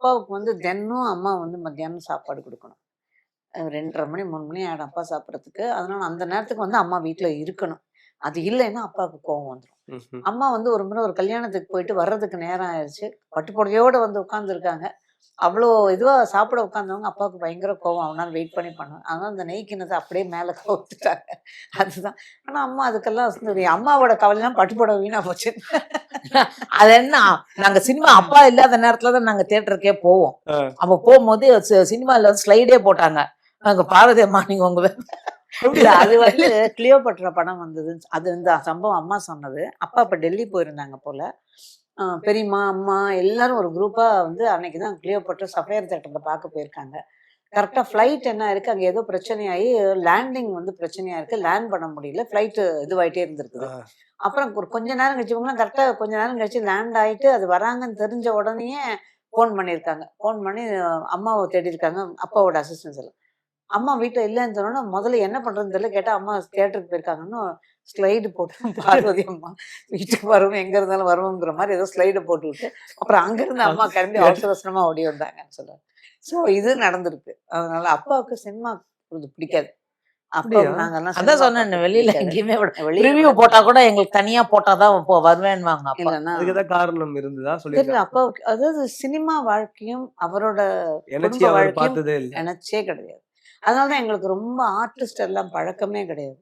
அப்பாவுக்கு வந்து தினம் அம்மா வந்து மத்தியானம் சாப்பாடு குடுக்கணும். 2:30 மணி 3 மணி ஆயிடும் அப்பா சாப்பிடறதுக்கு. அதனால அந்த நேரத்துக்கு வந்து அம்மா வீட்ல இருக்கணும். அது இல்லைன்னா அப்பாவுக்கு கோவம் வந்துரும். ம்ஹ்ம். அம்மா வந்து ஒரு முறை ஒரு கல்யாணத்துக்கு போயிட்டு வர்றதுக்கு நேரம் ஆயிருச்சு. பட்டு புடவையோட வந்து உட்கார்ந்துருக்காங்க. அவ்வளோ இதுவா சாப்பிட உட்கார்ந்தவங்க அப்பாவுக்கு பயங்கர கோவம். அவனால வெயிட் பண்ணி பண்ணுவேன். அதனால அந்த நெய் கிண்ணத்த அப்படியே மேல கவுத்துட்டாங்க. அதுதான். ஆனா அம்மா அதுக்கெல்லாம் சரி அம்மாவோட கவலைலாம் பட்டு புடவை வீணா போச்சு. அது என்ன, நாங்க சினிமா அப்பா இல்லாத நேரத்துல தான் நாங்க தியேட்டருக்கே போவோம். ஆ. அப்ப போகும்போது சினிமால வந்து ஸ்லைடே போட்டாங்க. அங்க பாரதி அம்மா நீங்க உங்க இல்ல அது வந்து கிளியோபட்ரா படம் வந்தது. அது இந்த சம்பவம் அம்மா சொன்னது. அப்பா அப்ப டெல்லி போயிருந்தாங்க போல. பெரியம்மா, அம்மா எல்லாரும் ஒரு குரூப்பா வந்து அன்னைக்கு தான் கிளியோபட்ரா சஃபயர் தியேட்டர்ல பார்க்க போயிருக்காங்க. கரெக்ட்டா ஃப்ளைட் என்ன ஆயிருக்கு, அங்க ஏதோ பிரச்சனையாயி லேண்டிங் வந்து பிரச்சனையா இருக்கு. லேண்ட் பண்ண முடியல. ஃப்ளைட் இதுவாயிட்டே இருந்திருக்குது. ஆ. அப்புறம் ஒரு கொஞ்ச நேரம் கழிச்சு இவங்கலாம் கரெக்ட்டா கொஞ்ச நேரம் கழிச்சு லேண்ட் ஆயிட்டு அது வராங்கன்னு தெரிஞ்ச உடனேயே ஃபோன் பண்ணியிருக்காங்க. ஃபோன் பண்ணி அம்மாவ தேடியிருக்காங்க. அப்பாவோட அசிஸ்டன்ஸ் எல்லாம். அம்மா வீட்ல இல்லன்னு சொன்னோனே, முதல்ல என்ன பண்றதுன்னு தெரியல. கேட்டா அம்மா தியேட்டருக்கு போயிருக்காங்கன்னு ஸ்லைடு போட்டு பார்வதி அம்மா வீட்டுக்கு வருவோம், எங்க இருந்தாலும் வருவோங்கிற மாரி ஏதோ ஸ்லைட போட்டுவிட்டு, அப்புறம் அங்கிருந்து அம்மா கிளம்பி அவசர அவசரமா ஓடி வந்தாங்கன்னு சொல்றாங்க. ஸோ இது நடந்திருக்கு. அதனால அப்பாவுக்கு சினிமா பிடிக்காது. அப்படியா? அப்பாவுக்கு நாங்கலாம் அதான் சினிமா சொன்னேன் பார்க்கறது வெளியில பிடிக்காது. எங்கேயுமே வெளியில ரிவ்யூ போட்டா கூட எங்களுக்கு தனியா போட்டாதான் வருவேன்னுவாங்க அப்பா. இல்லன்னா அதுக்கு ஏதாவது காரணம் இருந்ததா தெரியல சொல்லியிருக்காங்க? அப்பாவுக்கு அதாவது சினிமா வாழ்க்கையும், அவரோட எனர்ஜி குடும்ப அவர் வாழ்க்கையும் பார்த்ததே இல்ல. இணைச்சே கிடையாது. அதனால தான் எங்களுக்கு ரொம்ப ஆர்டிஸ்ட் எல்லாம் பழக்கமே கிடையாது.